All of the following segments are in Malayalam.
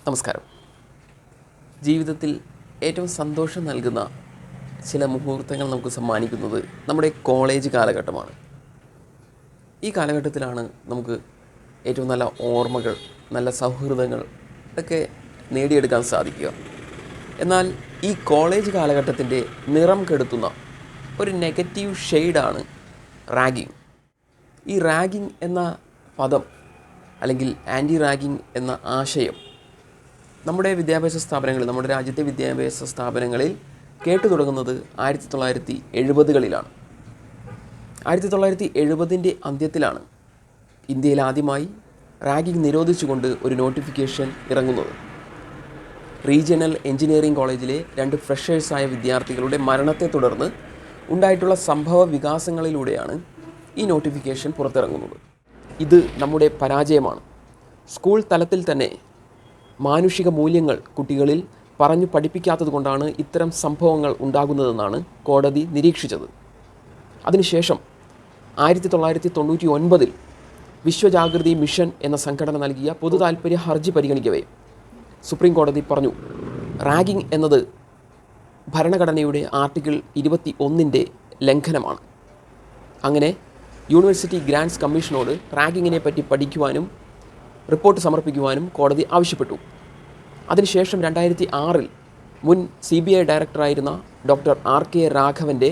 നമസ്കാരം. ജീവിതത്തിൽ ഏറ്റവും സന്തോഷം നൽകുന്ന ചില മുഹൂർത്തങ്ങൾ നമുക്ക് സമ്മാനിക്കുന്നത് നമ്മുടെ കോളേജ് കാലഘട്ടമാണ്. ഈ കാലഘട്ടത്തിലാണ് നമുക്ക് ഏറ്റവും നല്ല ഓർമ്മകൾ, നല്ല സൗഹൃദങ്ങൾ ഒക്കെ നേടിയെടുക്കാൻ സാധിക്കുക. എന്നാൽ ഈ കോളേജ് കാലഘട്ടത്തിൻ്റെ നിറം കെടുത്തുന്ന ഒരു നെഗറ്റീവ് ഷെയ്ഡാണ് റാഗിങ്. ഈ റാഗിങ് എന്ന പദം അല്ലെങ്കിൽ ആൻറ്റി റാഗിങ് എന്ന ആശയം നമ്മുടെ നമ്മുടെ രാജ്യത്തെ വിദ്യാഭ്യാസ സ്ഥാപനങ്ങളിൽ കേട്ടു തുടങ്ങുന്നത് 1970-കളിലാണ്. 1970 അന്ത്യത്തിലാണ് ഇന്ത്യയിൽ ആദ്യമായി റാഗിങ് നിരോധിച്ചുകൊണ്ട് ഒരു നോട്ടിഫിക്കേഷൻ ഇറങ്ങുന്നത്. റീജിയണൽ എഞ്ചിനീയറിംഗ് കോളേജിലെ 2 ഫ്രഷേഴ്സായ വിദ്യാർത്ഥികളുടെ മരണത്തെ തുടർന്ന് ഉണ്ടായിട്ടുള്ള സംഭവ വികാസങ്ങളിലൂടെയാണ് ഈ നോട്ടിഫിക്കേഷൻ പുറത്തിറങ്ങുന്നത്. ഇത് നമ്മുടെ പരാജയമാണ്. സ്കൂൾ തലത്തിൽ തന്നെ മാനുഷിക മൂല്യങ്ങൾ കുട്ടികളിൽ പറഞ്ഞു പഠിപ്പിക്കാത്തത് കൊണ്ടാണ് ഇത്തരം സംഭവങ്ങൾ ഉണ്ടാകുന്നതെന്നാണ് കോടതി നിരീക്ഷിച്ചത്. അതിനുശേഷം 1999 വിശ്വജാഗൃതി മിഷൻ എന്ന സംഘടന നൽകിയ പൊതു താൽപ്പര്യ ഹർജി പരിഗണിക്കവേ സുപ്രീം കോടതി പറഞ്ഞു, റാഗിംഗ് എന്നത് ഭരണഘടനയുടെ ആർട്ടിക്കിൾ 21 ലംഘനമാണ്. അങ്ങനെ യൂണിവേഴ്സിറ്റി ഗ്രാൻറ്റ്സ് കമ്മീഷനോട് റാഗിങ്ങിനെ പറ്റി പഠിക്കുവാനും റിപ്പോർട്ട് സമർപ്പിക്കുവാനും കോടതി ആവശ്യപ്പെട്ടു. അതിനുശേഷം 2006 മുൻ CBI ഡയറക്ടറായിരുന്ന ഡോക്ടർ RK രാഘവൻ്റെ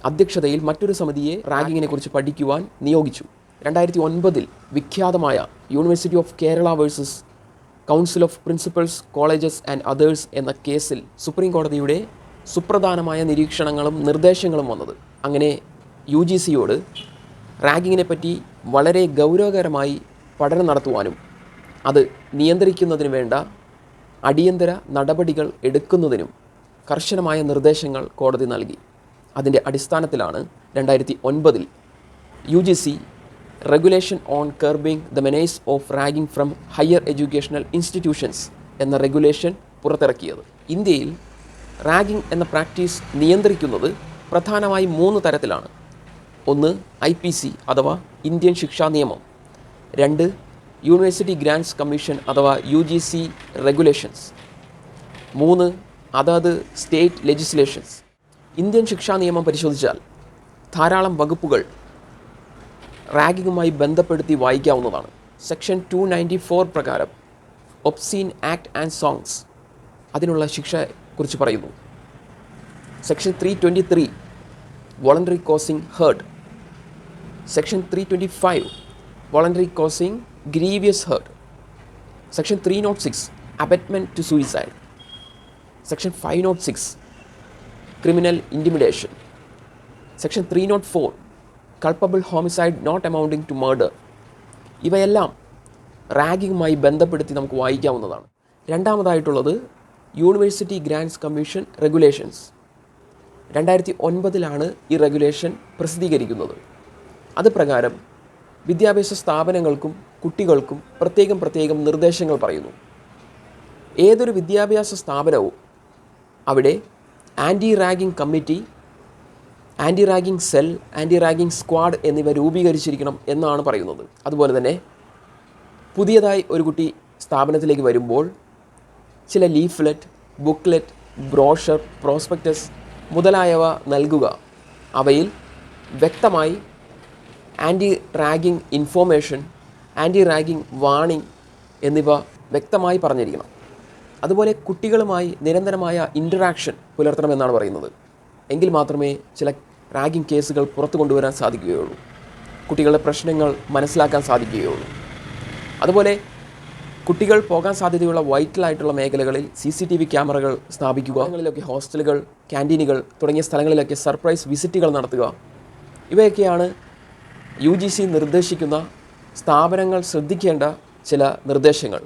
അധ്യക്ഷതയിൽ മറ്റൊരു സമിതിയെ റാഗിങ്ങിനെക്കുറിച്ച് പഠിക്കുവാൻ നിയോഗിച്ചു. 2009 വിഖ്യാതമായ university of Kerala versus council of principals colleges and others എന്ന കേസിൽ സുപ്രീം കോടതിയുടെ സുപ്രധാനമായ നിരീക്ഷണങ്ങളും നിർദ്ദേശങ്ങളും വന്നത്. അങ്ങനെ UGCയോട് റാഗിങ്ങിനെ പറ്റി വളരെ ഗൗരവകരമായി പഠനം നടത്തുവാനും അത് നിയന്ത്രിക്കുന്നതിന് വേണ്ട അടിയന്തര നടപടികൾ എടുക്കുന്നതിനും കർശനമായ നിർദ്ദേശങ്ങൾ കോടതി നൽകി. അതിൻ്റെ അടിസ്ഥാനത്തിലാണ് 2009 UGC regulation on curbing the menace of ragging from higher educational institutions എന്ന റെഗുലേഷൻ പുറത്തിറക്കിയത്. ഇന്ത്യയിൽ റാഗിംഗ് എന്ന പ്രാക്ടീസ് നിയന്ത്രിക്കുന്നത് പ്രധാനമായും 3 തരത്തിലാണ്. 1 IPC അഥവാ ഇന്ത്യൻ ശിക്ഷാ നിയമം, 2 യൂണിവേഴ്സിറ്റി ഗ്രാൻറ്റ്സ് കമ്മീഷൻ അഥവാ UGC റെഗുലേഷൻസ്, 3 അതാത് സ്റ്റേറ്റ് ലെജിസ്ലേഷൻസ്. ഇന്ത്യൻ ശിക്ഷാ നിയമം പരിശോധിച്ചാൽ ധാരാളം വകുപ്പുകൾ റാഗിങ്ങുമായി ബന്ധപ്പെടുത്തി വായിക്കാവുന്നതാണ്. സെക്ഷൻ 294 പ്രകാരം ഒബ്സീൻ ആക്ട് ആൻഡ് സോങ്സ് അതിനുള്ള ശിക്ഷയെക്കുറിച്ച് പറയുന്നു. Section 323 voluntary causing hurt, section 325 voluntary causing grievous hurt, section 306 abetment to suicide, section 506 criminal intimidation, section 304 culpable homicide not amounting to murder. ഇവയെല്ലാം റാഗിങ്ങുമായി ബന്ധപ്പെടുത്തി നമുക്ക് വായിക്കാവുന്നതാണ്. രണ്ടാമതായിട്ടുള്ളത് യൂണിവേഴ്സിറ്റി ഗ്രാൻറ്റ്സ് കമ്മീഷൻ റെഗുലേഷൻസ്. 2009 ഈ റെഗുലേഷൻ പ്രസിദ്ധീകരിക്കുന്നത്. അത് പ്രകാരം വിദ്യാഭ്യാസ സ്ഥാപനങ്ങൾക്കും കുട്ടികൾക്കും പ്രത്യേകം നിർദ്ദേശങ്ങൾ പറയുന്നു. ഏതൊരു വിദ്യാഭ്യാസ സ്ഥാപനവും അവിടെ anti ragging committee, anti ragging cell, anti ragging squad എന്നിവ രൂപീകരിച്ചിരിക്കണം എന്നാണ് പറയുന്നത്. അതുപോലെ തന്നെ പുതിയതായി ഒരു കുട്ടി സ്ഥാപനത്തിലേക്ക് വരുമ്പോൾ ചില ലീഫ്ലെറ്റ്, ബുക്ക്ലെറ്റ്, ബ്രോഷർ, പ്രോസ്പെക്ടസ് മുതലായവ നൽകുക. അവയിൽ വ്യക്തമായി anti ragging information, anti ragging warning എന്നിവ വ്യക്തമായി പറഞ്ഞിരിക്കണം. അതുപോലെ കുട്ടികളുമായി നിരന്തരമായ ഇൻറ്ററാക്ഷൻ പുലർത്തണമെന്നാണ് പറയുന്നത്. എങ്കിൽ മാത്രമേ ചില റാഗിംഗ് കേസുകൾ പുറത്തു കൊണ്ടുവരാൻ സാധിക്കുകയുള്ളൂ, കുട്ടികളുടെ പ്രശ്നങ്ങൾ മനസ്സിലാക്കാൻ സാധിക്കുകയുള്ളൂ. അതുപോലെ കുട്ടികൾ പോകാൻ സാധ്യതയുള്ള വൈറ്റലായിട്ടുള്ള മേഖലകളിൽ CCTV ക്യാമറകൾ സ്ഥാപിക്കുക, സ്ഥലങ്ങളിലൊക്കെ ഹോസ്റ്റലുകൾ, ക്യാൻറ്റീനുകൾ തുടങ്ങിയ സ്ഥലങ്ങളിലൊക്കെ സർപ്രൈസ് വിസിറ്റുകൾ നടത്തുക. ഇവയൊക്കെയാണ് UGC നിർദ്ദേശിക്കുന്ന സ്ഥാപനങ്ങൾ ശ്രദ്ധിക്കേണ്ട ചില നിർദ്ദേശങ്ങൾ.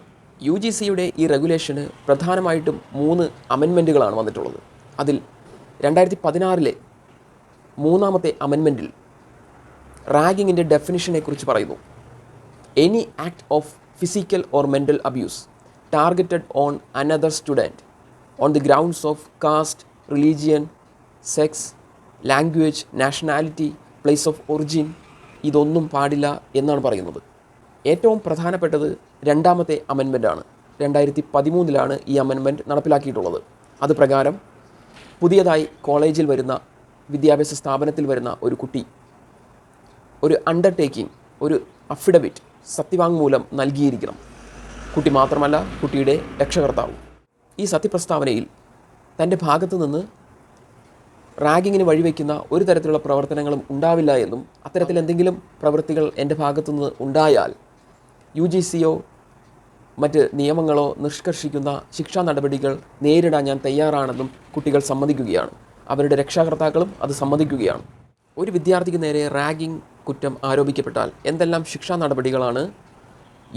UGCയുടെ ഈ റെഗുലേഷന് പ്രധാനമായിട്ടും 3 അമെൻമെൻറ്റുകളാണ് വന്നിട്ടുള്ളത്. അതിൽ 2016 3ാമത്തെ അമെൻമെൻറ്റിൽ റാഗിങ്ങിൻ്റെ ഡെഫിനിഷനെ കുറിച്ച് പറയുന്നു. Any act of physical or mental abuse targeted on another student on the grounds of caste, religion, sex, language, nationality, place of origin ഇതൊന്നും പാടില്ല എന്നാണ് പറയുന്നത്. ഏറ്റവും പ്രധാനപ്പെട്ടത് 2ാമത്തെ അമെൻമെൻറ്റാണ്. 2013 ഈ അമെൻമെൻറ്റ് നടപ്പിലാക്കിയിട്ടുള്ളത്. അത് പ്രകാരം പുതിയതായി കോളേജിൽ വരുന്ന, വിദ്യാഭ്യാസ സ്ഥാപനത്തിൽ വരുന്ന ഒരു കുട്ടി ഒരു അണ്ടർടേക്കിംഗ്, ഒരു അഫിഡവിറ്റ്, സത്യവാങ്മൂലം നൽകിയിരിക്കണം. കുട്ടി മാത്രമല്ല, കുട്ടിയുടെ രക്ഷകർത്താവും. ഈ സത്യപ്രസ്താവനയിൽ തൻ്റെ ഭാഗത്തു നിന്ന് റാഗിങ്ങിന് വഴിവെക്കുന്ന ഒരു തരത്തിലുള്ള പ്രവർത്തനങ്ങളും ഉണ്ടാവില്ല എന്നും, അത്തരത്തിൽ എന്തെങ്കിലും പ്രവൃത്തികൾ എൻ്റെ ഭാഗത്തുനിന്ന് ഉണ്ടായാൽ UGCയോ മറ്റ് നിയമങ്ങളോ നിഷ്കർഷിക്കുന്ന ശിക്ഷാ നടപടികൾ നേരിടാൻ ഞാൻ തയ്യാറാണെന്നും കുട്ടികൾ സമ്മതിക്കുകയാണ്. അവരുടെ രക്ഷാകർത്താക്കളും അത് സമ്മതിക്കുകയാണ്. ഒരു വിദ്യാർത്ഥിക്ക് നേരെ റാഗിംഗ് കുറ്റം ആരോപിക്കപ്പെട്ടാൽ എന്തെല്ലാം ശിക്ഷാ നടപടികളാണ്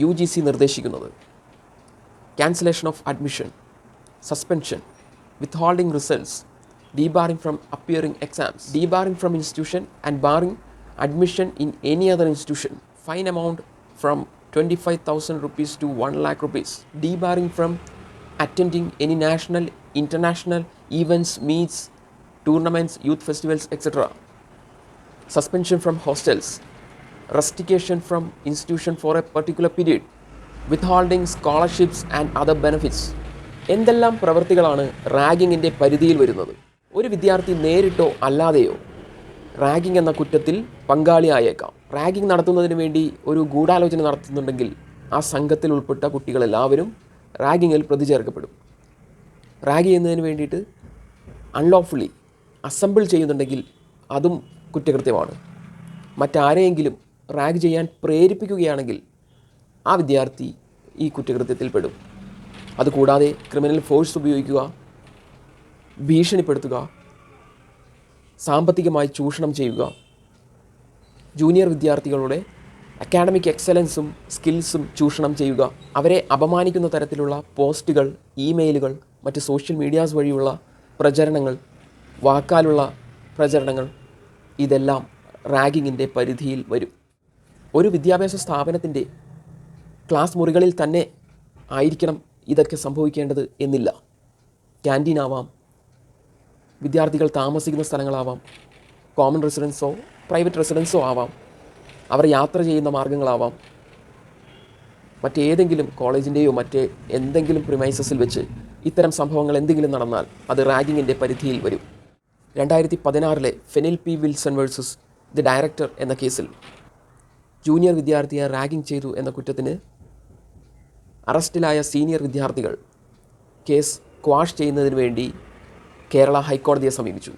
UGC നിർദ്ദേശിക്കുന്നത്? Cancellation of admission, suspension, withholding results, debarring from appearing exams, debarring from institution and barring admission in any other institution, fine amount from 25,000 rupees to 1 lakh rupees, debarring from attending any national, international events, meets, tournaments, youth festivals, etc., suspension from hostels, rustication from institution for a particular period, withholding scholarships and other benefits. എന്തെല്ലാം പ്രവൃത്തികളാണ് റാഗിങ്ങിൻ്റെ പരിധിയിൽ വരുന്നത്? ഒരു വിദ്യാർത്ഥി നേരിട്ടോ അല്ലാതെയോ റാഗിംഗ് എന്ന കുറ്റത്തിൽ പങ്കാളിയായേക്കാം. റാഗിംഗ് നടത്തുന്നതിന് വേണ്ടി ഒരു ഗൂഢാലോചന നടത്തുന്നുണ്ടെങ്കിൽ ആ സംഘത്തിൽ ഉൾപ്പെട്ട കുട്ടികളെല്ലാവരും റാഗിങ്ങിൽ പ്രതി ചേർക്കപ്പെടും. റാഗ് ചെയ്യുന്നതിന് വേണ്ടിയിട്ട് അൺലോഫുള്ളി അസംബിൾ ചെയ്യുന്നുണ്ടെങ്കിൽ അതും കുറ്റകൃത്യമാണ്. മറ്റാരെയെങ്കിലും റാഗ് ചെയ്യാൻ പ്രേരിപ്പിക്കുകയാണെങ്കിൽ ആ വിദ്യാർത്ഥി ഈ കുറ്റകൃത്യത്തിൽ പെടും. അതുകൂടാതെ ക്രിമിനൽ ഫോഴ്സ് ഉപയോഗിക്കുക, ഭീഷണിപ്പെടുത്തുക, സാമ്പത്തികമായി ചൂഷണം ചെയ്യുക, ജൂനിയർ വിദ്യാർത്ഥികളുടെ അക്കാഡമിക് എക്സലൻസും സ്കിൽസും ചൂഷണം ചെയ്യുക, അവരെ അപമാനിക്കുന്ന തരത്തിലുള്ള പോസ്റ്റുകൾ, ഇമെയിലുകൾ, മറ്റ് സോഷ്യൽ മീഡിയാസ് വഴിയുള്ള പ്രചരണങ്ങൾ, വാക്കാലുള്ള പ്രചരണങ്ങൾ, ഇതെല്ലാം റാഗിങ്ങിൻ്റെ പരിധിയിൽ വരും. ഒരു വിദ്യാഭ്യാസ സ്ഥാപനത്തിൻ്റെ ക്ലാസ് മുറികളിൽ തന്നെ ആയിരിക്കണം ഇതൊക്കെ സംഭവിക്കേണ്ടത് എന്നില്ല. ക്യാൻറ്റീനാവാം, വിദ്യാർത്ഥികൾ താമസിക്കുന്ന സ്ഥലങ്ങളാവാം, കോമൺ റെസിഡൻസോ പ്രൈവറ്റ് റെസിഡൻസോ ആവാം, അവർ യാത്ര ചെയ്യുന്ന മാർഗ്ഗങ്ങളാവാം, മറ്റേതെങ്കിലും കോളേജിൻ്റെയോ മറ്റേ എന്തെങ്കിലും പ്രിമൈസസിൽ വെച്ച് ഇത്തരം സംഭവങ്ങൾ എന്തെങ്കിലും നടന്നാൽ അത് റാഗിങ്ങിൻ്റെ പരിധിയിൽ വരും. 2016 Fenil P Wilson versus the director എന്ന കേസിൽ ജൂനിയർ വിദ്യാർത്ഥിയെ റാഗിംഗ് ചെയ്തു എന്ന കുറ്റത്തിന് അറസ്റ്റിലായ സീനിയർ വിദ്യാർത്ഥികൾ കേസ് ക്വാഷ് ചെയ്യുന്നതിന് വേണ്ടി കേരള ഹൈക്കോടതിയെ സമീപിച്ചു.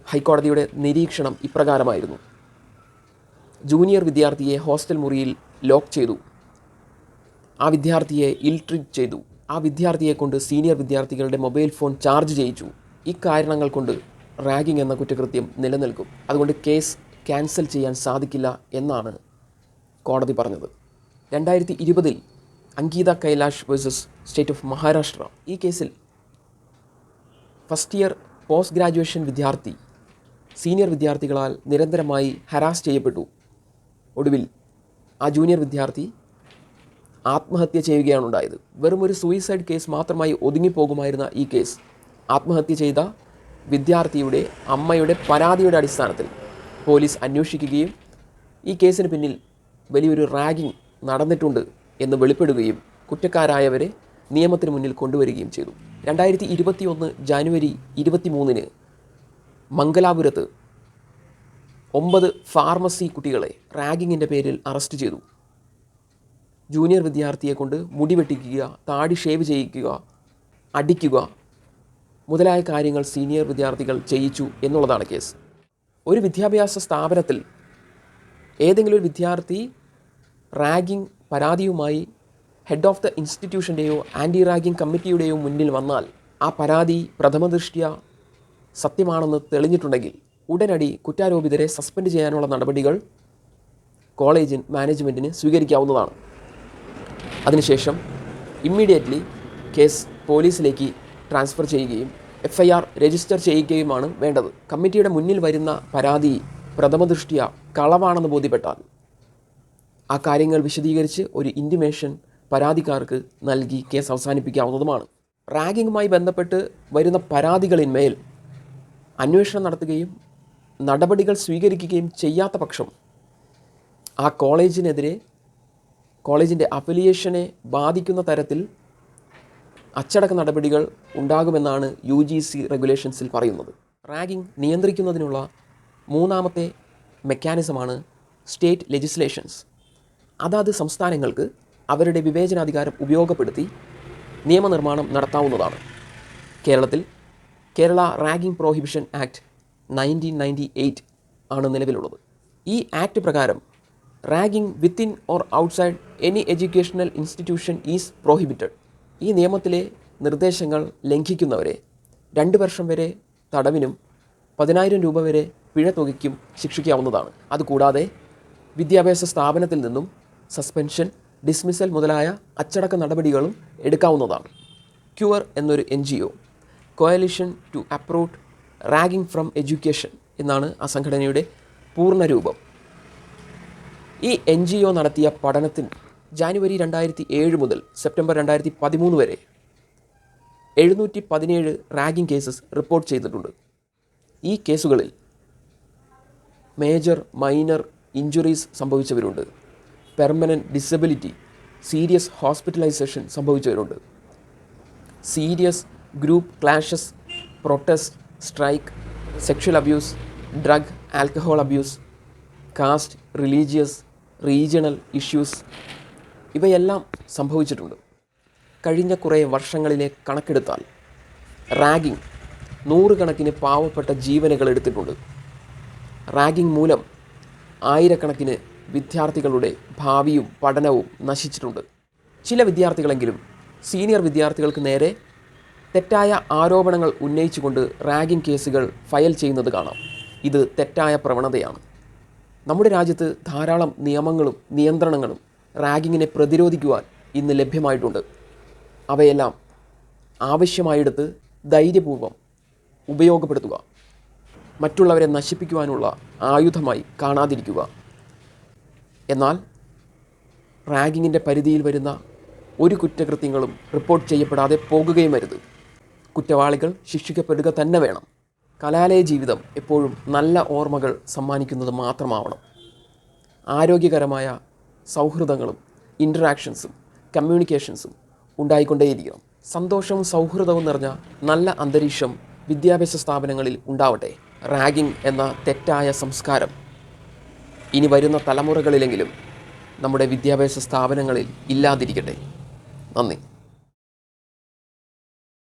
ഹൈക്കോടതിയുടെ നിരീക്ഷണം ഇപ്രകാരമായിരുന്നു: ജൂനിയർ വിദ്യാർത്ഥിയെ ഹോസ്റ്റൽ മുറിയിൽ ലോക്ക് ചെയ്തു, ആ വിദ്യാർത്ഥിയെ ഇൽ ട്രീറ്റ് ചെയ്തു, ആ വിദ്യാർത്ഥിയെ കൊണ്ട് സീനിയർ വിദ്യാർത്ഥികളുടെ മൊബൈൽ ഫോൺ ചാർജ് ചെയ്യിച്ചു. ഇക്കാരണങ്ങൾ കൊണ്ട് റാഗിംഗ് എന്ന കുറ്റകൃത്യം നിലനിൽക്കും. അതുകൊണ്ട് കേസ് ക്യാൻസൽ ചെയ്യാൻ സാധിക്കില്ല എന്നാണ് കോടതി പറഞ്ഞത്. 2020 Ankita Kailash versus state of Maharashtra. ഈ കേസിൽ ഫസ്റ്റ് ഇയർ പോസ്റ്റ് ഗ്രാജുവേഷൻ വിദ്യാർത്ഥി സീനിയർ വിദ്യാർത്ഥികളാൽ നിരന്തരമായി ഹരാസ് ചെയ്യപ്പെട്ടു. ഒടുവിൽ ആ ജൂനിയർ വിദ്യാർത്ഥി ആത്മഹത്യ ചെയ്യുകയാണ് ഉണ്ടായത്. വെറും ഒരു സൂയിസൈഡ് കേസ് മാത്രമായി ഒതുങ്ങിപ്പോകുമായിരുന്ന ഈ കേസ് ആത്മഹത്യ ചെയ്ത വിദ്യാർത്ഥിയുടെ അമ്മയുടെ പരാതിയുടെ അടിസ്ഥാനത്തിൽ പോലീസ് അന്വേഷിക്കുകയും ഈ കേസിന് പിന്നിൽ വലിയൊരു റാഗിംഗ് നടന്നിട്ടുണ്ട് എന്ന് വെളിപ്പെടുകയും കുറ്റക്കാരായവരെ നിയമത്തിന് മുന്നിൽ കൊണ്ടുവരികയും ചെയ്തു. 2021 ജനുവരി 23 മംഗലാപുരത്ത് 9 ഫാർമസി കുട്ടികളെ റാഗിങ്ങിൻ്റെ പേരിൽ അറസ്റ്റ് ചെയ്തു. ജൂനിയർ വിദ്യാർത്ഥിയെ കൊണ്ട് മുടി വെട്ടിക്കുക, താടി ഷേവ് ചെയ്യിക്കുക, അടിക്കുക മുതലായ കാര്യങ്ങൾ സീനിയർ വിദ്യാർത്ഥികൾ ചെയ്യിച്ചു എന്നുള്ളതാണ് കേസ്. ഒരു വിദ്യാഭ്യാസ സ്ഥാപനത്തിൽ ഏതെങ്കിലും ഒരു വിദ്യാർത്ഥി റാഗിംഗ് പരാതിയുമായി ഹെഡ് ഓഫ് ദ ഇൻസ്റ്റിറ്റ്യൂഷൻ്റെയോ ആൻറ്റി റാഗിംഗ് കമ്മിറ്റിയുടെയോ മുന്നിൽ വന്നാൽ ആ പരാതി പ്രഥമദൃഷ്ട്യാ സത്യമാണെന്ന് തെളിഞ്ഞിട്ടുണ്ടെങ്കിൽ ഉടനടി കുറ്റാരോപിതരെ സസ്പെൻഡ് ചെയ്യാനുള്ള നടപടികൾ കോളേജ് മാനേജ്മെൻറ്റിന് സ്വീകരിക്കാവുന്നതാണ്. അതിനുശേഷം ഇമ്മീഡിയറ്റ്ലി കേസ് പോലീസിലേക്ക് ട്രാൻസ്ഫർ ചെയ്യുകയും FIR രജിസ്റ്റർ ചെയ്യുകയുമാണ് വേണ്ടത്. കമ്മിറ്റിയുടെ മുന്നിൽ വരുന്ന പരാതി പ്രഥമദൃഷ്ട്യാ കളവാണെന്ന് ബോധ്യപ്പെട്ടാൽ ആ കാര്യങ്ങൾ വിശദീകരിച്ച് ഒരു ഇൻറ്റിമേഷൻ പരാതിക്കാർക്ക് നൽകി കേസ് അവസാനിപ്പിക്കാവുന്നതുമാണ്. റാഗിങ്ങുമായി ബന്ധപ്പെട്ട് വരുന്ന പരാതികളിന്മേൽ അന്വേഷണം നടത്തുകയും നടപടികൾ സ്വീകരിക്കുകയും ചെയ്യാത്ത പക്ഷം ആ കോളേജിനെതിരെ കോളേജിൻ്റെ അഫിലിയേഷനെ ബാധിക്കുന്ന തരത്തിൽ അച്ചടക്ക നടപടികൾ ഉണ്ടാകുമെന്നാണ് UGC റെഗുലേഷൻസിൽ പറയുന്നത്. റാഗിംഗ് നിയന്ത്രിക്കുന്നതിനുള്ള മൂന്നാമത്തെ മെക്കാനിസമാണ് സ്റ്റേറ്റ് ലെജിസ്ലേഷൻസ്. അതാത് സംസ്ഥാനങ്ങൾക്ക് അവരുടെ വിവേചനാധികാരം ഉപയോഗപ്പെടുത്തി നിയമനിർമ്മാണം നടത്താവുന്നതാണ്. കേരളത്തിൽ കേരള റാഗിംഗ് പ്രോഹിബിഷൻ ആക്ട് 1998 ആണ് നിലവിലുള്ളത്. ഈ ആക്ട് പ്രകാരം ragging within or outside any educational institution is prohibited. ഈ നിയമത്തിലെ നിർദ്ദേശങ്ങൾ ലംഘിക്കുന്നവരെ 2 വർഷം വരെ തടവിനും 10,000 രൂപ വരെ പിഴത്തുകയ്ക്കും ശിക്ഷിക്കാവുന്നതാണ്. അതുകൂടാതെ വിദ്യാഭ്യാസ സ്ഥാപനത്തിൽ നിന്നും സസ്പെൻഷൻ, ഡിസ്മിസൽ മുതലായ അച്ചടക്ക നടപടികളും എടുക്കാവുന്നതാണ്. ക്യൂർ എന്നൊരു NGO, coalition to uproot ragging from education എന്നാണ് ആ സംഘടനയുടെ പൂർണ്ണരൂപം. ഈ NGO നടത്തിയ പഠനത്തിൽ ജാനുവരി 2007 മുതൽ സെപ്റ്റംബർ 2013 വരെ 717 റാഗിംഗ് കേസസ് റിപ്പോർട്ട് ചെയ്തിട്ടുണ്ട്. ഈ കേസുകളിൽ മേജർ, മൈനർ ഇഞ്ചുറീസ് സംഭവിച്ചവരുണ്ട്, പെർമനൻറ്റ് ഡിസബിലിറ്റി, സീരിയസ് ഹോസ്പിറ്റലൈസേഷൻ സംഭവിച്ചവരുണ്ട്, serious group clashes, protest, strike, sexual abuse, drug alcohol abuse, caste, religious, regional issues ഇവയെല്ലാം സംഭവിച്ചിട്ടുണ്ട്. കഴിഞ്ഞ കുറേ വർഷങ്ങളിലെ കണക്കെടുത്താൽ റാഗിംഗ് 100 കണക്കിന് പാവപ്പെട്ട ജീവനുകൾ എടുത്തിട്ടുണ്ട്. റാഗിംഗ് മൂലം ആയിരക്കണക്കിന് വിദ്യാർത്ഥികളുടെ ഭാവിയും പഠനവും നശിച്ചിട്ടുണ്ട്. ചില വിദ്യാർത്ഥികളെങ്കിലും സീനിയർ വിദ്യാർത്ഥികൾക്ക് നേരെ തെറ്റായ ആരോപണങ്ങൾ ഉന്നയിച്ചുകൊണ്ട് റാഗിംഗ് കേസുകൾ ഫയൽ ചെയ്യുന്നത് കാണാം. ഇത് തെറ്റായ പ്രവണതയാണ്. നമ്മുടെ രാജ്യത്ത് ധാരാളം നിയമങ്ങളും നിയന്ത്രണങ്ങളും റാഗിങ്ങിനെ പ്രതിരോധിക്കുവാൻ ഇന്ന് ലഭ്യമായിട്ടുണ്ട്. അവയെല്ലാം ആവശ്യമായെടുത്ത് ധൈര്യപൂർവ്വം ഉപയോഗപ്പെടുത്തുക. മറ്റുള്ളവരെ നശിപ്പിക്കുവാനുള്ള ആയുധമായി കാണാതിരിക്കുക. എന്നാൽ റാഗിങ്ങിൻ്റെ പരിധിയിൽ വരുന്ന ഒരു കുറ്റകൃത്യങ്ങളും റിപ്പോർട്ട് ചെയ്യപ്പെടാതെ പോകുകയും അരുത്. കുറ്റവാളികൾ ശിക്ഷിക്കപ്പെടുക തന്നെ വേണം. കലാലയ ജീവിതം എപ്പോഴും നല്ല ഓർമ്മകൾ സമ്മാനിക്കുന്നത് മാത്രമാവണം. ആരോഗ്യകരമായ സൗഹൃദങ്ങളും ഇൻറ്ററാക്ഷൻസും കമ്മ്യൂണിക്കേഷൻസും ഉണ്ടായിക്കൊണ്ടേയിരിക്കണം. സന്തോഷവും സൗഹൃദവും നിറഞ്ഞ നല്ല അന്തരീക്ഷം വിദ്യാഭ്യാസ സ്ഥാപനങ്ങളിൽ ഉണ്ടാവട്ടെ. റാഗിംഗ് എന്ന തെറ്റായ സംസ്കാരം ഇനി വരുന്ന തലമുറകളിലെങ്കിലും നമ്മുടെ വിദ്യാഭ്യാസ സ്ഥാപനങ്ങളിൽ ഇല്ലാതിരിക്കട്ടെ. നന്ദി.